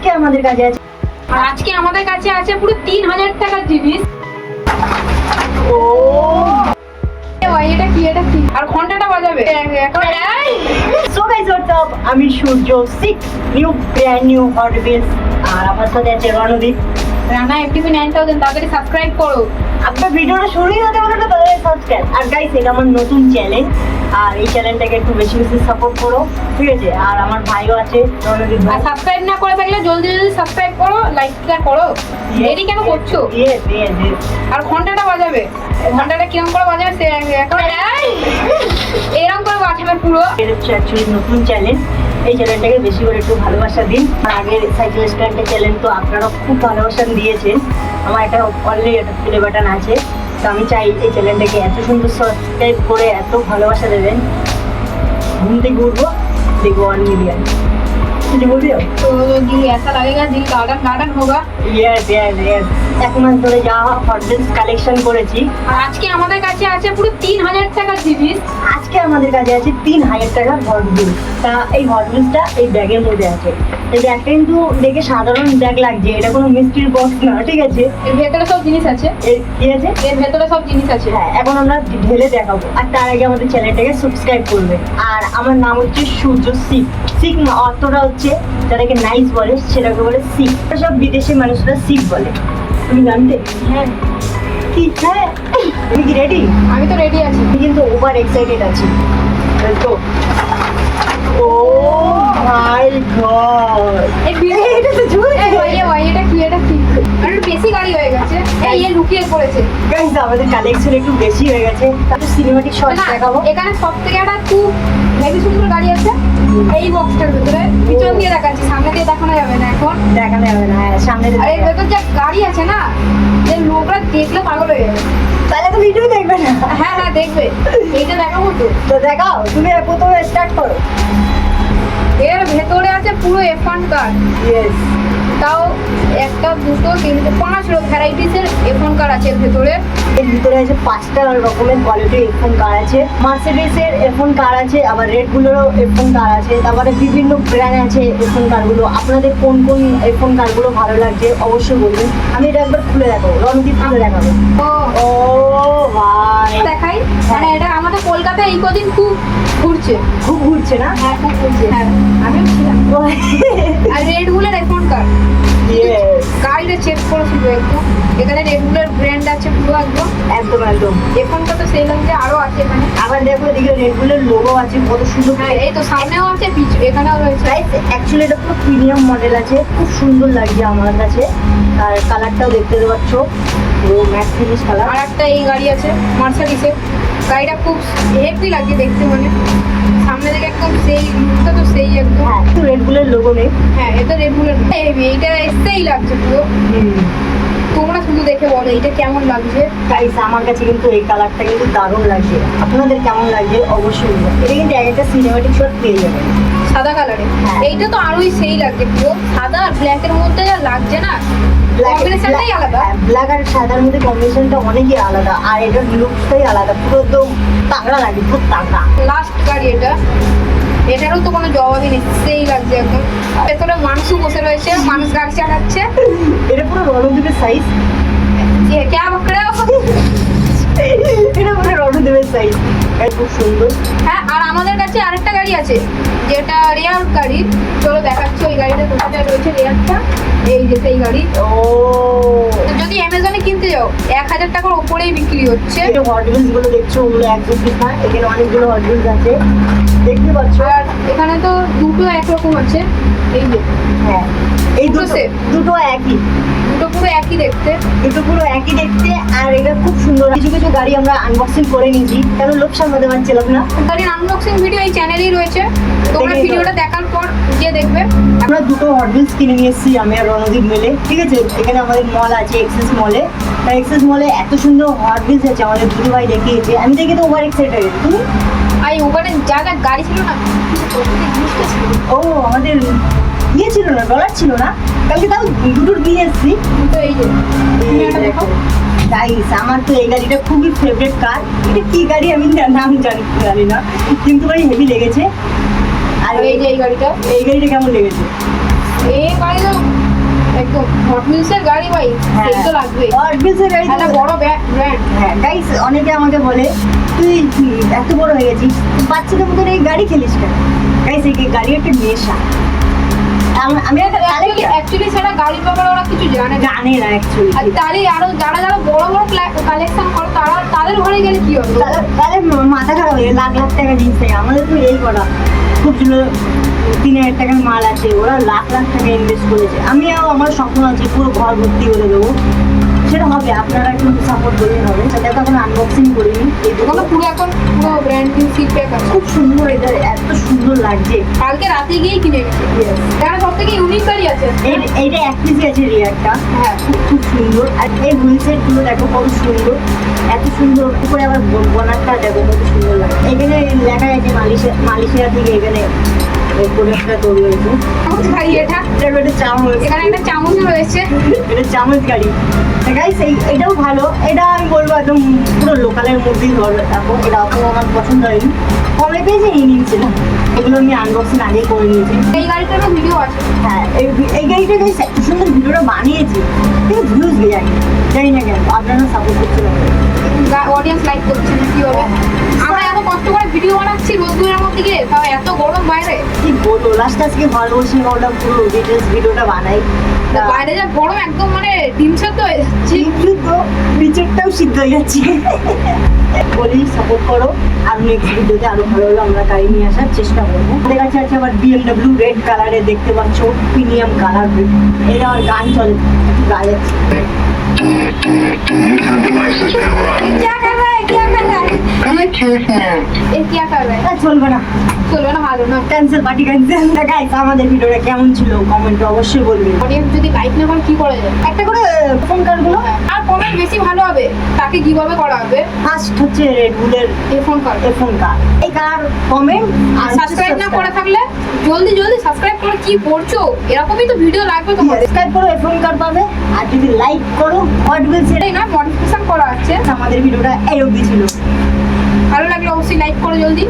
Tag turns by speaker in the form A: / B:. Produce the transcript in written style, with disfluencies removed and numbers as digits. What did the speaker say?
A: আজকে আমাদের কাছে আছে
B: পুরো 3000 টাকার জিনিস।
A: ও
B: এটা কি আর ঘন্টাটা বাজাবে এখন।
A: সো গাইস হোয়াটস আপ, আমি সূর্য 6 ব্র্যান্ড নিউ হট রিলস, আর আমার সাথে আছে রণদীপ।
B: রানা FTP 9000 তাড়াতাড়ি সাবস্ক্রাইব করো।
A: আপনার ভিডিওটা শুরুই হতে পারে না তাহলে সাবস্ক্রাইব। আর গাইস এটা আমার নতুন চ্যানেল, আর এই চ্যানেলটাকে একটু বেশি বেশি সাপোর্ট করো, ঠিক আছে? আর আমার ভাইও আছে রণদীপ ভাই।
B: আর সাবস্ক্রাইব না করে থাকলে জলদি সাবস্ক্রাইব করো, লাইক করো। দেরি কেন করছো?
A: ইয়েস।
B: আর ঘন্টাটা বাজাবে, ঘন্টাটা কিরকম করে বাজাবে সে এখন এরকম করে বাজাবে পুরো।
A: এটা হচ্ছে অ্যাকচুয়ালি নতুন চ্যানেল, এই চ্যানেলটাকে বেশি করে একটু ভালোবাসা দিন। আর আগের সাইকেল স্ট্যান্ডের চ্যানেল তো আপনারা খুব ভালোবাসা দিয়েছেন, আমার একটা অলরেডি একটা প্লে বাটন আছে। তো আমি চাই এই চ্যানেলটাকে এত সুন্দর সাবস্ক্রাইব করে এত ভালোবাসা দেবেন। ঘুম থেকে উঠবো দেখবো 1 মিলিয়ন। কিছু বলবি?
B: तो दिल ऐसा लगेगा दिल गार्डन होगा।
A: ইয়েস। এক মাস ধরে যা হট রিলস কালেকশন করেছি,
B: আর আজকে আমাদের কাছে আছে পুরো 3000 টাকার জিনিস।
A: আজকে আমাদের কাছে আছে 3000 টাকার হট রিলস। তা এই হট রিলসটা এই ব্যাগের মধ্যে আছে। এই ব্যাগটা কিন্তু দেখে সাধারণ ব্যাগ লাগছে, এটা কোনো মিষ্টির বক্স না, ঠিক আছে?
B: এর ভেতরে সব জিনিস আছে।
A: কি আছে?
B: এর ভেতরে সব জিনিস আছে।
A: হ্যাঁ, এখন আমরা ঢেলে দেখাবো। আর তার আগে আমাদের চ্যানেলটাকে সাবস্ক্রাইব করবে। আর আমার নাম হচ্ছে সূর্য শিখ না, অর্থটা হচ্ছে যাদেরকে নাইস বলে সেটাকে বলে শিখ। সব বিদেশি মানুষরা শিখ বলে, তুমি জানতে?
B: হ্যাঁ
A: হ্যাঁ, তুমি কি রেডি?
B: আমি তো রেডি আছি।
A: আমি কিন্তু ওভার এক্সাইটেড আছি। তো ও মাই গড, এটা তো জুড়ে
B: এটা কি আর বেশি গাড়ি হয়ে গেছে। এই লুকিয়ে পড়েছে।
A: গাইস, আমাদের কালেকশন একটু বেশি হয়ে গেছে, তাহলে সিনেমাটিক শট দেখাবো।
B: এখানে সবথেকে একটা খুব হেভি সুন্দর গাড়ি আছে এই বক্সটার ভিতরে। পিছন দিয়ে দেখাচ্ছি, সামনে দিয়ে দেখানো যাবে না এখন।
A: দেখানো যাবে না, হ্যাঁ সামনে
B: আর এর ভেতর যে গাড়ি আছে না, যে লোকরা দেখলে পাগল হয়ে যাবে।
A: তাহলে তো ভিডিও দেখবে না।
B: হ্যাঁ দেখবে, এইটা দেখাবো তো।
A: তো দেখাও, তুমি প্রথমে স্টার্ট করো।
B: এর ভেতরে আছে পুরো F1 কার।
A: ইয়েস,
B: তাও একটা দুটো তিনটে 5 ভ্যারাইটিসের F1 কার আছে এর ভেতরে।
A: এর ভিতরে আছে 5টা রকমের কোয়ালিটির F1 কার আছে। মার্সিডিজের F1 কার আছে, আবার রেড বুলেরও F1 কার আছে, তারপরে বিভিন্ন ব্র্যান্ড আছে F1 কারগুলো। আপনাদের কোন F1 কারগুলো ভালো লাগছে অবশ্যই বলবেন। আমি এটা একবার খুলে দেখাবো, রণদীপ খুলে দেখাবো। ও ভাই,
B: দেখাই। মানে এটা আমাদের কলকাতায় এই কদিন খুব
A: ঘুরছে না?
B: হ্যাঁ খুব ঘুরছে। হ্যাঁ আমিও ছিলাম। আর রেড বুলের F1 কার গাড়িটা চেক করেছিল একটু। এখানে রেড বুলের ব্র্যান্ড আছে পুরো একদম। F1 টা তো সেই লাগছে, আরো আছে এখানে।
A: আবার দেখো এদিকে রেড বুলের লোগো আছে, কত সুন্দর।
B: হ্যাঁ এই তো সামনেও আছে, এখানেও রয়েছে।
A: অ্যাকচুয়ালি এটা পুরো প্রিমিয়াম মডেল আছে, খুব সুন্দর লাগছে আমার কাছে। আর কালারটাও দেখতে পাচ্ছ, পুরো ম্যাট ফিনিশ কালার।
B: আর একটা এই গাড়ি আছে মার্সিডিজের, গাড়িটা খুব হেভি লাগছে দেখতে। মানে সামনে থেকে একদম সেই লুকটা তো সেই একদম।
A: হ্যাঁ, একটু রেড বুলের লোগো নেই।
B: হ্যাঁ এটা রেড বুলের হেভি, এটা সেই লাগছে পুরো। তোমরা শুধু দেখে বলো এইটা কেমন লাগছে।
A: গাইস, আমার কাছে কিন্তু এই কালারটা কিন্তু দারুণ লাগছে। আপনাদের কেমন লাগছে অবশ্যই বলবেন। এটা কিন্তু একটা সিনেমাটিক শট পেয়ে যাবেন
B: সাদা কালারে।
A: হ্যাঁ।
B: এইটা তো আরোই সেই লাগছে পুরো। সাদা আর ব্ল্যাকের মধ্যে যা লাগছে না, কম্বিনেশনটাই আলাদা।
A: ব্ল্যাক আর সাদার মধ্যে কম্বিনেশনটা অনেকই আলাদা, আর এটার লুকসটাই আলাদা, পুরো একদম তাগড়া লাগে, খুব তাগড়া।
B: লাস্ট গাড়ি এটারও তো কোনো জবাবই নেই, সেই লাগছে একদম। ভেতরে মানুষও বসে রয়েছে, মানুষ গাড়ি চালাচ্ছে।
A: এটা পুরো রণদীপের সাইজ।
B: যে ক্যা বকরে
A: এটা পুরো রণদীপের সাইজ, খুব সুন্দর।
B: হ্যাঁ, আর আমাদের কাছে আরেকটা গাড়ি আছে যেটা রেয়ার গাড়ি। চলো দেখাচ্ছি ওই গাড়িটা কোথায় রয়েছে। রেয়ারটা এই যে সেই গাড়ি।
A: ও,
B: যদি অ্যামাজনে কিনতে যাও 1000 টাকার উপরেই বিক্রি হচ্ছে।
A: এই হট রিলস গুলো দেখছো, ওগুলো একদম ঠিক না। এখানে অনেকগুলো হট রিলস আছে, দেখতে পাচ্ছ।
B: আর এখানে তো দুটো একরকম আছে। এই যে
A: হ্যাঁ, এই
B: দুটো
A: দুটো
B: set।
A: দুটো একই,
B: দুটো পুরো একই দেখতে।
A: দুটো পুরো একই দেখতে। আর এটা খুব সুন্দর। কিছু কিছু গাড়ি আমরা আনবক্সিং করে নিয়েছি, কারণ লোক সামলাতে পারছিলাম না।
B: গাড়ির আনবক্সিং ভিডিও এই চ্যানেলেই রয়েছে, তোমরা
A: দেখে
B: ভিডিওটা দেখার পর গিয়ে দেখবে।
A: আমরা দুটো হট রিলস কিনে নিয়ে এসেছি আমি আর রণদীপ মিলে, ঠিক আছে? এখানে আমাদের মল আছে এক্সেস মলে। এক্সেস মলে এত সুন্দর হট রিলস আছে, আমাদের দুটো ভাই দেখিয়েছে। আমি দেখে তো ওভার এক্সাইটেড। তুমি?
B: আর ওখানে জায়গা গাড়ি ছিল না,
A: ও, আমাদের ইয়ে ছিল না, ডলার ছিল না কালকে, তাও দুটোর কিনে এসেছি।
B: তো এই যে তুমি একটা দেখো।
A: গাইস, আমার তো এই গাড়িটা খুবই ফেভারিট কার। এটা কি গাড়ি আমি নাম জানি না, কিন্তু ভাই হেভি লেগেছে। আর
B: এই যে এই গাড়িটা
A: এই গাড়িটা কেমন লেগেছে?
B: এই গাড়ি তো হট হুইলসের গাড়ি ভাই
A: হ্যাঁ।
B: সেই তো লাগবে
A: হট হুইলসের গাড়ি তো-
B: একটা বড় ব্র্যান্ড
A: হ্যাঁ গাইস, অনেকে আমাকে বলে তুই এত বড় হয়ে গেছিস, বাচ্চাদের মতন এই গাড়ি খেলিস কেন? গাইস, এই গাড়ি একটা নেশা। আমি একটা
B: অ্যাকচুয়ালি সেটা গাড়ির ব্যাপারে ওরা কিছু জানে না।
A: জানি না অ্যাকচুয়ালি।
B: আর তাহলে আরো যারা যারা বড় বড় কালেকশন করে তারা তাদের ঘরে গেলে কি হবে?
A: তাহলে মাথা খারাপ হয়ে লাখ লাখ টাকা জিনিস থাকে। আমাদের তো এই করা খুব ছিল 3,000 টাকার মাল আছে, ওরা লাখ লাখ টাকা ইনভেস্ট করেছে। আমিও আমার স্বপ্ন আছে পুরো ঘর ভর্তি করে দেবো, সেটা হবে। আপনারা একটু সাপোর্ট করলেই হবে। সেটা তো এখন আনবক্সিং করিনি। এই
B: ওগুলো
A: দুটো
B: পুরো এখন পুরো ব্র্যান্ড নিউ সিট প্যাক আছে।
A: খুব সুন্দর, এটা এত সুন্দর লাগছে।
B: কালকে রাতে গিয়েই কিনে গেছে।
A: Yes.
B: এখানে সব থেকে ইউনিক গাড়ি আছে।
A: এইটা এক পিসি আছে রিয়ারটা,
B: হ্যাঁ
A: খুব সুন্দর। আর এই হুইলসেট গুলো দেখো কত সুন্দর, এত সুন্দর। উপরে আবার বনারটা দেখো কত সুন্দর লাগে। এখানে লেখা আছে মালয়েশিয়া থেকে এখানে প্রোডাক্টটা তৈরি হয়েছে।
B: চামচ গাড়ি এটা।
A: দেখো এটা চামচ,
B: এখানে একটা চামচ রয়েছে।
A: এটা চামচ গাড়ি। গাইস এটাও ভালো। এটা আমি বলবো একদম পুরো লোকালের মধ্যেই ধর। এখন এটা অত আমার পছন্দ হয়নি, কমে পেয়েছে নিয়ে নিয়েছিলাম। এগুলো আমি আনবক্সিং আগেই করে নিয়েছি।
B: এই গাড়িটারও ভিডিও আছে।
A: হ্যাঁ, এই গাড়িটা গাইস এত সুন্দর ভিডিওটা বানিয়েছি, কিন্তু ভিউজ যাই জানি না কেন। আপনারা সাপোর্ট করছিলেন,
B: অডিয়েন্স লাইক করছে না কি হবে? আমরা এত কষ্ট করে ভিডিও বানাচ্ছি রোদ্দুরের মধ্যে গিয়ে, তাও এত গরম বাইরে।
A: কি বলবো, লাস্ট আজকে ঘর বসে ভাবলাম পুরো ডিটেলস ভিডিওটা বানাই।
B: বাইরে যা গরম একদম মানে ডিম সেদ্ধ হয়ে যাচ্ছে।
A: তো নিচেরটাও সিদ্ধ হয়ে যাচ্ছে। বলি সাপোর্ট করো, আর নেক্সট ভিডিওতে আরো ভালো ভালো আমরা গাড়ি নিয়ে আসার চেষ্টা করবো। আমাদের কাছে আছে আবার BMW রেড কালারে, দেখতে পাচ্ছ প্রিমিয়াম কালার। এটা আমার গান চলে, একটু গায়ে
C: User devices power on.
B: क्या कर रहा है क्या कर रहा है
C: Bluetooth mode.
B: ये क्या कर रहा है?
A: চলবে না,
B: চলবে না, ভালো না।
A: Cancel, party cancel. গাইস, আমাদের ভিডিওটা কেমন ছিল কমেন্টে অবশ্যই বলবেন।
B: অডিয়েন্স যদি লাইক না করে কি করা যায়?
A: একটা করে ফোন কার্ডগুলো
B: আর কমেন্ট বেশি ভালো হবে তাকে কিভাবে করা হবে?
A: ফার্স্ট হচ্ছে রেড বুলের
B: এই ফোন কর।
A: ফোন কার্ড, এই কার কমেন্ট আর
B: সাবস্ক্রাইব না করে থাকলে জলদি জলদি সাবস্ক্রাইব করে কি করছো? এরকমই তো ভিডিও লাগবে তোমাদের।
A: সাবস্ক্রাইব করো, ফোন কার্ড পাবে। আর যদি লাইক করো, হট হুইলস
B: সেটাই না, মডিফিকেশন করা আছে।
A: আমাদের ভিডিওটা এই অবধি ছিল।
B: ভালো লাগলে অবশ্যই লাইক করো জলদি।